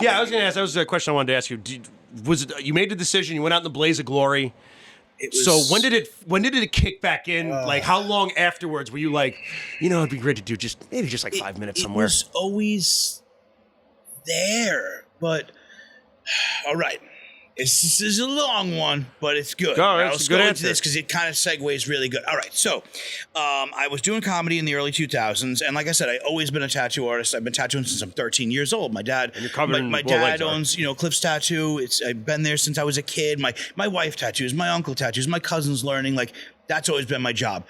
Yeah, I was going to ask. That was a question I wanted to ask you. Was it you made the decision? You went out in the blaze of glory. So when did it kick back in? Like how long afterwards were you like, it'd be great to do just like 5 minutes somewhere? It was always there, but all right. This is a long one, but it's good. Let's go into this because it kind of segues really good. All right, so I was doing comedy in the early 2000s, and like I said, I've always been a tattoo artist. I've been tattooing since I'm 13 years old. My dad, and you're covered my dad owns, Cliff's Tattoo. I've been there since I was a kid. My wife tattoos, my uncle tattoos, my cousin's learning. Like that's always been my job,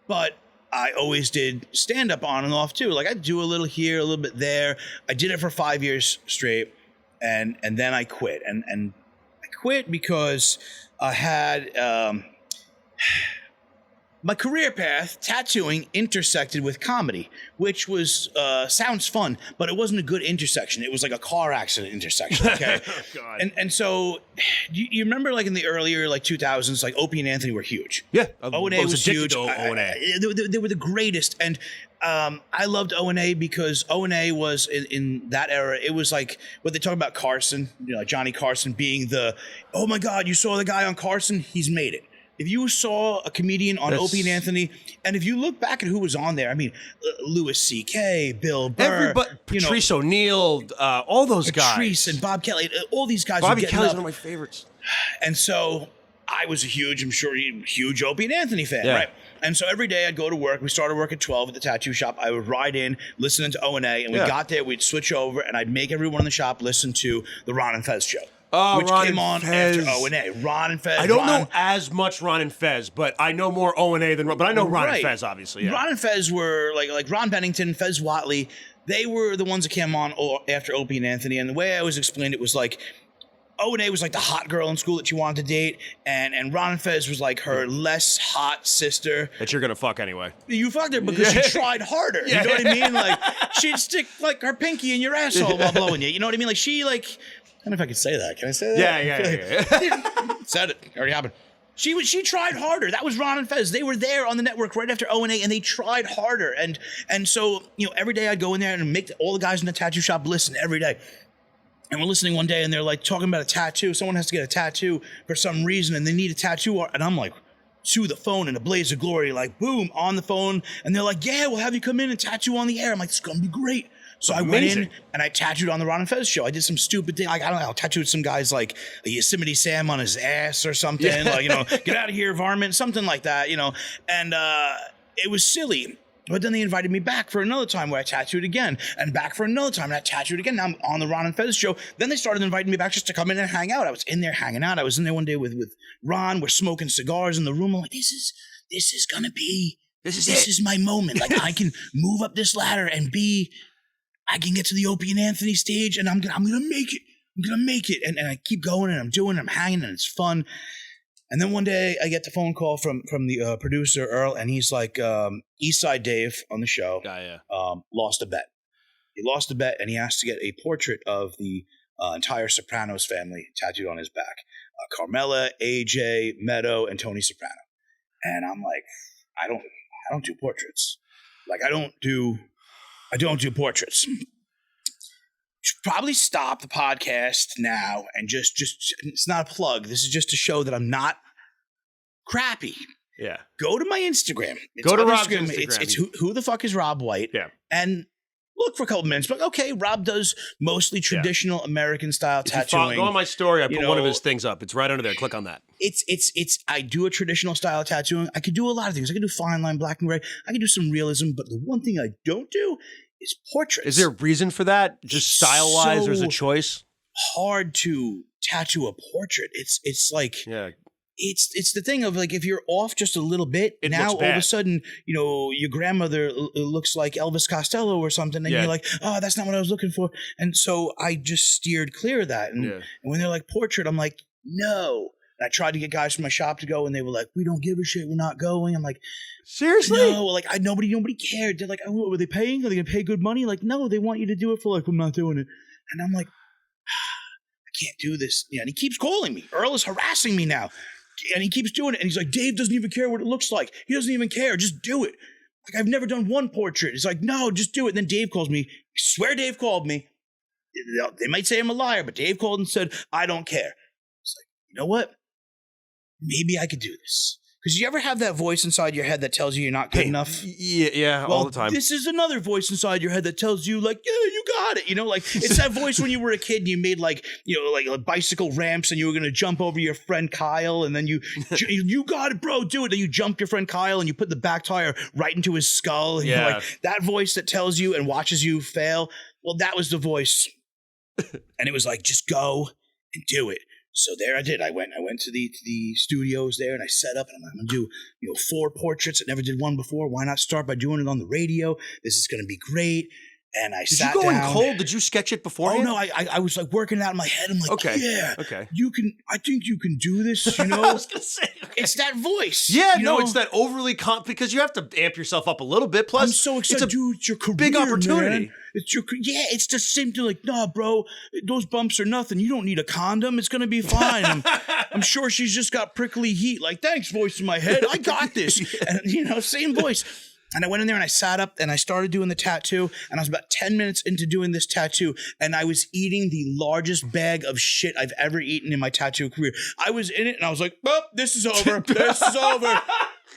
but I always did stand up on and off too. Like I do a little here, a little bit there. I did it for 5 years straight, and then I quit and quit because I had my career path, tattooing, intersected with comedy, which was sounds fun, but it wasn't a good intersection. It was like a car accident intersection. Okay, oh, God. And so you remember like in the earlier like 2000s, like Opie and Anthony were huge. Yeah, O&A was huge. O&A. They were the greatest, and I loved O&A because O&A was in that era. It was like what they talk about Carson, Johnny Carson being oh my God, you saw the guy on Carson? He's made it. If you saw a comedian on Opie and Anthony, and if you look back at who was on there, I mean, Louis C.K., Bill Burr, Patrice O'Neill, all those guys. Patrice and Bob Kelly, all these guys. Bobby Kelly's one of my favorites. And so I was a huge Opie and Anthony fan, right? And so every day I'd go to work. We started work at 12 at the tattoo shop. I would ride in, listening to O&A, and we got there, we'd switch over, and I'd make everyone in the shop listen to the Ron and Fez show. Which Ron came on Fez. after O&A. Ron and Fez. I don't know as much Ron and Fez, but I know more O&A than Ron. But I know Ron and Fez, obviously. Yeah. Ron and Fez were like Ron Bennington, Fez Whatley. They were the ones that came on after Opie and Anthony. And the way I always explained it was like O&A was like the hot girl in school that you wanted to date, and Ron and Fez was like her less hot sister. That you're going to fuck anyway. You fucked her because she tried harder. You know what I mean? Like she'd stick like her pinky in your asshole while blowing you. You know what I mean? Like she like... I don't know if I could say that. Can I say that? Yeah. Said it. Already happened. She tried harder. That was Ron and Fez. They were there on the network right after O&A, and they tried harder. And so, every day I'd go in there and make all the guys in the tattoo shop listen every day. And we're listening one day, and they're like talking about a tattoo. Someone has to get a tattoo for some reason, and they need a tattoo. And I'm like, to the phone in a blaze of glory, like, boom, on the phone. And they're like, yeah, we'll have you come in and tattoo on the air. I'm like, it's going to be great. So I went in and I tattooed on the Ron and Fez show. I did some stupid thing. Like, I don't know, I tattooed some guys like a Yosemite Sam on his ass or something. Yeah. Like, get out of here, varmint, something like that, And it was silly. But then they invited me back for another time where I tattooed again, and back for another time and I tattooed again. Now I'm on the Ron and Fez show. Then they started inviting me back just to come in and hang out. I was in there hanging out. I was in there one day with Ron. We're smoking cigars in the room. I'm like, this is gonna be, this is my moment. Like I can move up this ladder and I can get to the Opie and Anthony stage, and I'm gonna make it. I'm gonna make it. And I keep going, and I'm doing it, I'm hanging, and it's fun. And then one day I get the phone call from the producer, Earl, and he's like, Eastside Dave on the show lost a bet. He lost a bet, and he asked to get a portrait of the entire Sopranos family tattooed on his back. Carmela, AJ, Meadow, and Tony Soprano. And I'm like, I don't do portraits. Like, I don't do portraits. Should probably stop the podcast now and just it's not a plug. This is just to show that I'm not crappy. Yeah. Go to my Instagram. Go to Rob's Instagram. It's who the fuck is Rob White? Yeah. And look for a couple minutes. But okay, Rob does mostly traditional American style tattooing. Go on my story. I put one of his things up. It's right under there. Click on that. It's I do a traditional style tattooing. I could do a lot of things. I could do fine line, black and gray. I could do some realism. But the one thing I don't do is portraits. Is there a reason for that? Just style-wise, or is it a choice? Hard to tattoo a portrait. It's like it's the thing of like if you're off just a little bit, now all of a sudden your grandmother looks like Elvis Costello or something, and you're like, oh, that's not what I was looking for. And so I just steered clear of that. And when they're like portrait, I'm like, no. And I tried to get guys from my shop to go, and they were like, we don't give a shit, we're not going. I'm like, seriously? No, like nobody cared. They're like, oh, were they paying? Are they gonna pay good money? Like, no, they want you to do it for like, I'm not doing it. And I'm like, I can't do this. Yeah, and he keeps calling me. Earl is harassing me now. And he keeps doing it. And he's like, Dave doesn't even care what it looks like. He doesn't even care. Just do it. Like, I've never done one portrait. It's like, no, just do it. And then Dave calls me. I swear Dave called me. They might say I'm a liar, but Dave called and said, I don't care. It's like, you know what? Maybe I could do this. Because you ever have that voice inside your head that tells you you're not good enough? Yeah, well, all the time. This is another voice inside your head that tells you, like, yeah, you got it. You know, like, it's that voice when you were a kid and you made, like, you know, like bicycle ramps and you were going to jump over your friend Kyle and then you got it, bro, do it. Then you jump your friend Kyle and you put the back tire right into his skull. And you're like, that voice that tells you and watches you fail. Well, that was the voice. And it was like, just go and do it. So there I did. I went to the studios there and I set up and I'm going to do 4 portraits. I never did one before. Why not start by doing it on the radio? This is going to be great. And I sat down. Did you go in cold? Did you sketch it beforehand? Oh no, I was like working it out in my head. I'm like, okay, I think you can do this. You know, I was gonna say, it's that voice. Yeah, it's that overly because you have to amp yourself up a little bit. Plus, I'm so excited, dude. It's your career, big opportunity. Man. It's the same thing. Like, nah, bro, those bumps are nothing. You don't need a condom. It's gonna be fine. I'm sure she's just got prickly heat. Like, thanks, voice in my head. I got this. And same voice. And I went in there and I sat up and I started doing the tattoo. And I was about 10 minutes into doing this tattoo. And I was eating the largest bag of shit I've ever eaten in my tattoo career. I was in it and I was like, oh, this is over. This is over.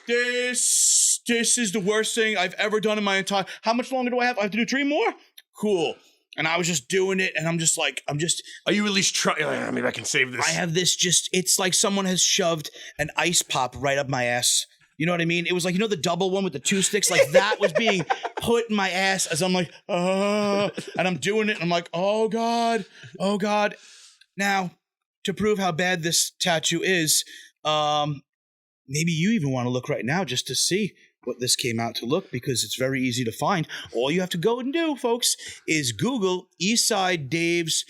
This is the worst thing I've ever done in my entire... How much longer do I have? I have to do 3 more? Cool. And I was just doing it and I'm just... Are you at least trying? Maybe I can save this. I have this it's like someone has shoved an ice pop right up my ass. You know what I mean? It was like, the double one with the 2 sticks? Like that was being put in my ass as I'm like, and I'm doing it. And I'm like, oh God. Now, to prove how bad this tattoo is, maybe you even want to look right now just to see what this came out to look, because it's very easy to find. All you have to go and do, folks, is Google Eastside Dave's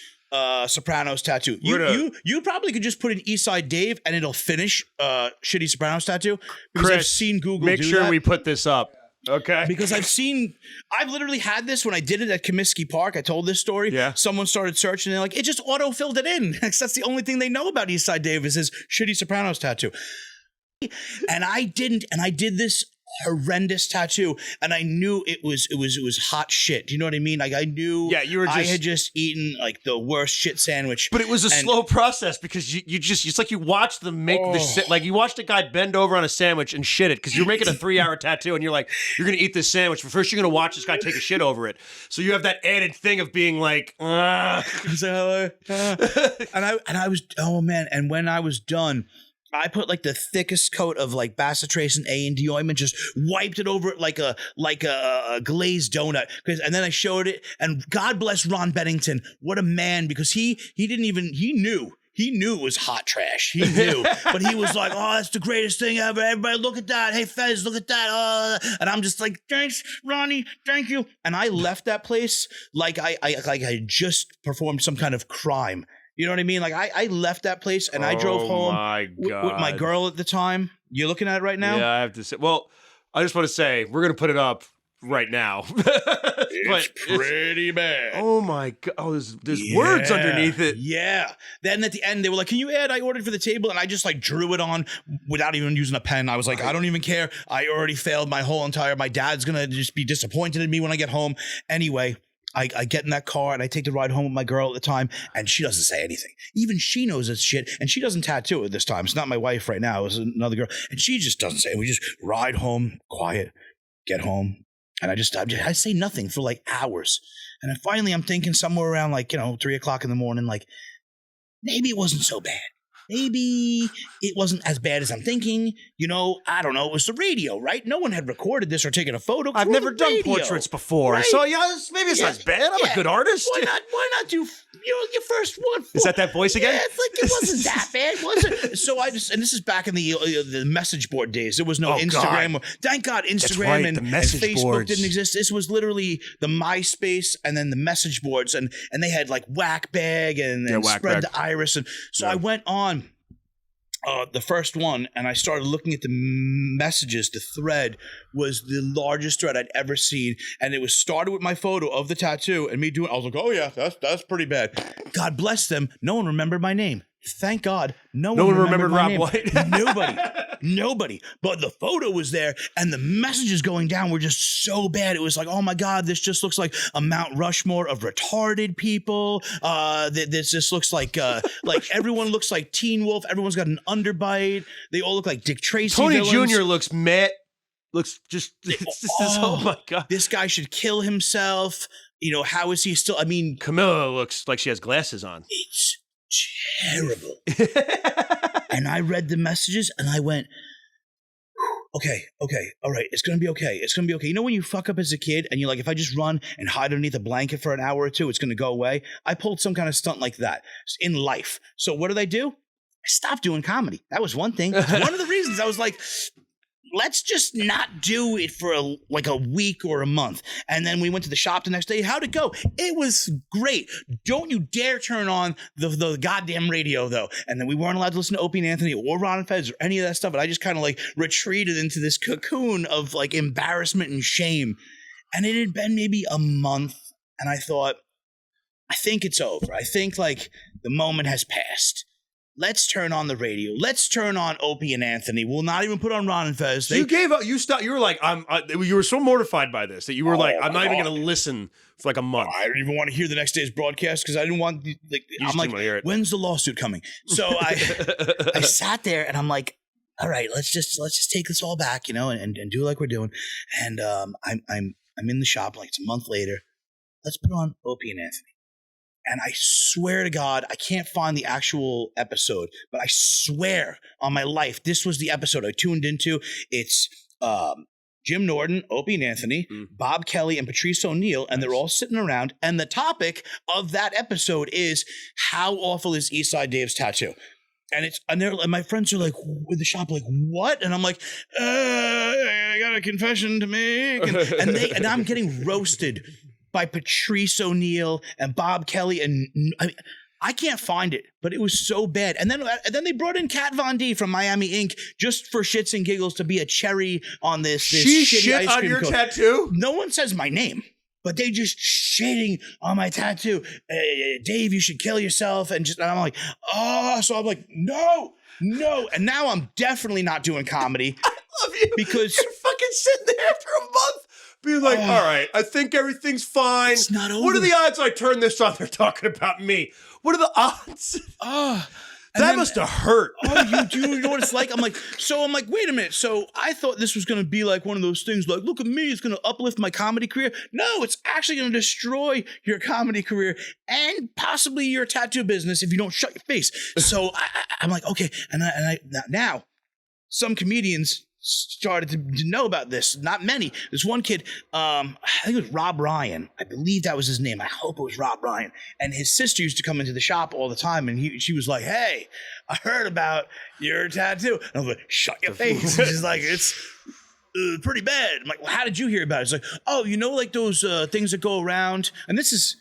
Sopranos tattoo. You probably could just put in Eastside Dave and it'll finish shitty Sopranos tattoo, because Chris, I've seen Google make do sure that. we put this up. Okay. Because I've literally had this when I did it at Comiskey Park. I told this story. Yeah. Someone started searching and they're like, it just auto-filled it in. That's the only thing they know about Eastside Dave is his shitty Sopranos tattoo. And I didn't, and I did this horrendous tattoo, and I knew it was hot shit. Do you know what I mean? Like, I knew I had just eaten like the worst shit sandwich. But it was a slow process, because you it's like you watched them make like you watched a guy bend over on a sandwich and shit it, because you're making a 3-hour tattoo and you're like, you're gonna eat this sandwich, but first you're gonna watch this guy take a shit over it. So you have that added thing of being like, and I was, oh man, and when I was done, I put like the thickest coat of like bacitracin A&D ointment, just wiped it over it like a glazed donut. And then I showed it, and God bless Ron Bennington. What a man, because he knew it was hot trash. He knew, but he was like, "Oh, that's the greatest thing ever! Everybody, look at that! Hey, Fez, look at that!" And I'm just like, "Thanks, Ronnie, thank you." And I left that place like I just performed some kind of crime. You know what I mean? Like, I left that place and I drove home with my girl at the time. You're looking at it right now? Yeah, I have to say. Well, I just want to say, we're going to put it up right now. It's pretty bad. Oh my God. Oh, there's words underneath it. Yeah. Then at the end, they were like, can you add, I ordered for the table. And I just like drew it on without even using a pen. I was like, I don't even care. I already failed my dad's going to just be disappointed in me when I get home. Anyway. I get in that car and I take the ride home with my girl at the time, and she doesn't say anything. Even she knows it's shit, and she doesn't tattoo it this time. It's not my wife right now. It was another girl, and she just doesn't say it. We just ride home, quiet, get home, and I say nothing for like hours. And then finally I'm thinking somewhere around 3 o'clock in the morning, like, maybe it wasn't so bad. Maybe it wasn't as bad as I'm thinking. I don't know. It was the radio, right? No one had recorded this or taken a photo. I've never done portraits before. Right? So, maybe it's not as bad. I'm a good artist. Why not do your first one? Is that voice again? Yeah, it's like, it wasn't that bad, was it? So and this is back in the message board days. There was no Instagram. Thank God Instagram and Facebook didn't exist. This was literally the MySpace and then the message boards. And they had like Whack Bag and Spread the Iris. And so I went on the first one, and I started looking at the messages. The thread was the largest thread I'd ever seen, and it was started with my photo of the tattoo and me doing. I was like, "Oh yeah, that's pretty bad." God bless them. No one remembered my name. Thank God, no one one remembered my Rob name. White. Nobody. But the photo was there, and the messages going down were just so bad. It was like, oh my God, this just looks like a Mount Rushmore of retarded people. This just looks like everyone looks like Teen Wolf. Everyone's got an underbite. They all look like Dick Tracy. Tony villains. Jr. looks mad. Looks just. It's just oh my God. This guy should kill himself. You know, how is he still? I mean, Camilla looks like she has glasses on. It's terrible. And I read the messages and I went, okay, all right, it's going to be okay. It's going to be okay. You know when you fuck up as a kid and you're like, if I just run and hide underneath a blanket for an hour or two, it's going to go away? I pulled some kind of stunt like that in life. So what did I do? I stopped doing comedy. That was one thing. One of the reasons I was like, let's just not do it for a week or a month. And then we went to the shop the next day. How'd it go? It was great. Don't you dare turn on the goddamn radio, though. And then we weren't allowed to listen to Opie and Anthony or Ron and Fez or any of that stuff. And I just kind of like retreated into this cocoon of like embarrassment and shame. And it had been maybe a month. And I thought, I think it's over. I think like the moment has passed. Let's turn on the radio. Let's turn on Opie and Anthony. We'll not even put on Ron and Fez. You gave up. You stopped. You were like, you were so mortified by this that you were like, I'm not even going to listen for like a month. I didn't even want to hear the next day's broadcast because I didn't want I'm like, when's the lawsuit coming? So I sat there and I'm like, all right, let's just take this all back, you know, and do like we're doing. And I'm in the shop like it's a month later. Let's put on Opie and Anthony. And I swear to God, I can't find the actual episode, but I swear on my life, this was the episode I tuned into. It's Jim Norton, Opie and Anthony, Bob Kelly, and Patrice O'Neill, and they're all sitting around. And the topic of that episode is, how awful is Eastside Dave's tattoo? And my friends are like, with the shop, like, what? And I'm like, I got a confession to make. And I'm getting roasted by Patrice O'Neill and Bob Kelly, and I can't find it, but it was so bad. And then they brought in Kat Von D from Miami Ink just for shits and giggles to be a cherry on this she shitty shit ice on cream your cone. tattoo? No one says my name, but they just shitting on my tattoo. Dave, you should kill yourself. And I'm like, oh, so I'm like, no. And now I'm definitely not doing comedy. I love you. Because you're fucking sitting there after a month. Be like, all right, I think everything's fine. It's not over. What are the odds I turn this on? They're talking about me. What are the odds? That must have hurt. You know what it's like? I'm like, wait a minute. So I thought this was going to be like one of those things like, look at me, it's going to uplift my comedy career. No, it's actually going to destroy your comedy career and possibly your tattoo business if you don't shut your face. So I'm like, okay. And now some comedians started to know about this. Not many. There's one kid, I think it was Rob Ryan. I believe that was his name. I hope it was Rob Ryan. And his sister used to come into the shop all the time, and she was like, hey, I heard about your tattoo. And I was like, shut your face. And she's like, it's pretty bad. I'm like, well, how did you hear about it? It's like, oh, you know, like those things that go around. And this is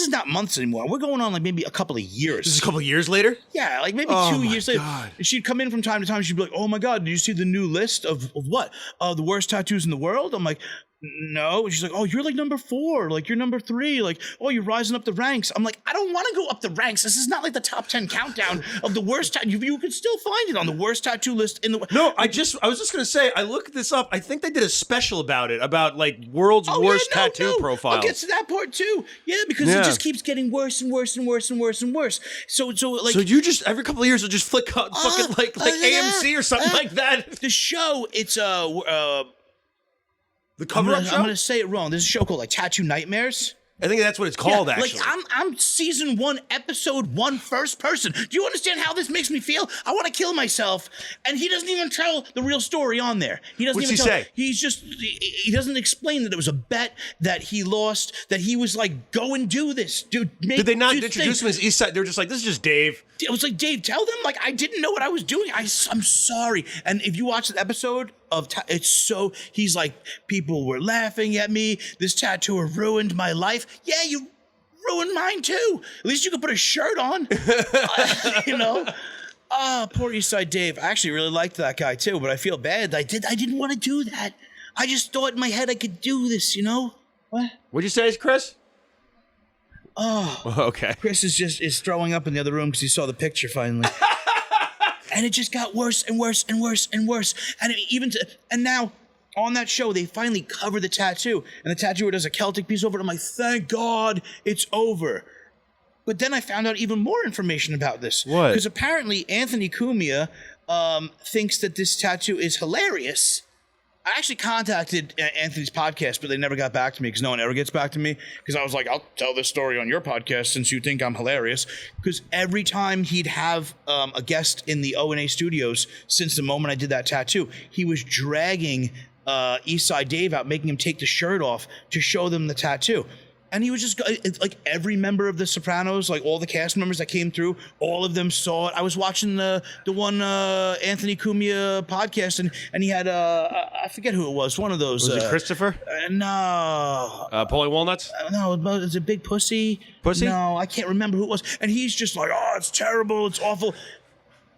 not months anymore. We're going on like maybe a couple of years. This is a couple of years later? Yeah, like maybe 2 years later. She'd come in from time to time. She'd be like, oh my God, did you see the new list of what? The worst tattoos in the world? I'm like, no. And she's like, oh, you're like number 4. Like you're number 3. Like, oh, you're rising up the ranks. I'm like, I don't want to go up the ranks. This is not like the top 10 countdown of the worst tattoo. You can still find it on the worst tattoo list in the world. No, I was just going to say, I looked this up. I think they did a special about it, about like world's worst tattoo profiles. I'll get to that part too. Yeah, because it just keeps getting worse and worse and worse and worse and worse. So you just every couple of years will just flick fucking like AMC or something like that. The show, it's the cover-up show? I'm going to say it wrong. There's a show called like Tattoo Nightmares. I think that's what it's called, actually. Like I'm season 1, episode 1, first person. Do you understand how this makes me feel? I want to kill myself, and he doesn't even tell the real story on there. He doesn't What's even he tell. say? He's just he doesn't explain that it was a bet that he lost. That he was like, go and do this, dude. Did they not introduce him as East Side? They were just like, this is just Dave. It was like, Dave, tell them. Like, I didn't know what I was doing. I'm sorry. And if you watch the episode of, he's like, people were laughing at me. This tattooer ruined my life. Yeah, you ruined mine too. At least you could put a shirt on. You know? Poor Eastside Dave. I actually really liked that guy too, but I feel bad. I didn't want to do that. I just thought in my head I could do this, you know? What? What'd you say, Chris? Okay. Chris is throwing up in the other room because he saw the picture finally. And it just got worse and worse and worse and worse. And and now on that show, they finally cover the tattoo. And the tattooer does a Celtic piece over it. I'm like, thank God it's over. But then I found out even more information about this. What? Because apparently Anthony Cumia thinks that this tattoo is hilarious. I actually contacted Anthony's podcast, but they never got back to me because no one ever gets back to me. Because I was like, I'll tell this story on your podcast since you think I'm hilarious. Because every time he'd have a guest in the O&A studios since the moment I did that tattoo, he was dragging Eastside Dave out, making him take the shirt off to show them the tattoo. And he was just like every member of The Sopranos, like all the cast members that came through, all of them saw it. I was watching the one Anthony Cumia podcast, and he had I forget who it was, one of those. Was it Christopher? No. Paulie Walnuts? No, it's a Big Pussy. Pussy? No, I can't remember who it was. And he's just like, oh, it's terrible, it's awful.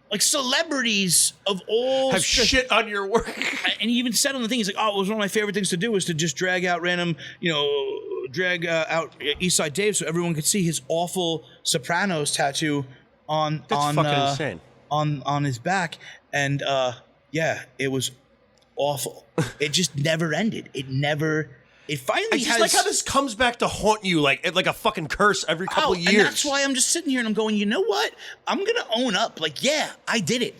Like celebrities of all have shit on your work. And he even said on the thing, he's like, oh, it was one of my favorite things to do was to just drag out random, drag out Eastside Dave so everyone could see his awful Sopranos tattoo on insane. on his back. And yeah, it was awful. It just never ended. It finally I just like how this comes back to haunt you like a fucking curse every couple years. And that's why I'm just sitting here and I'm going, you know what? I'm going to own up. Like, yeah, I did it.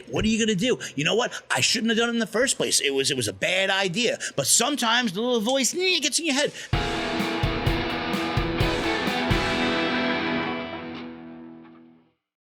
What are you going to do? You know what? I shouldn't have done it in the first place. It was a bad idea. But sometimes the little voice gets in your head.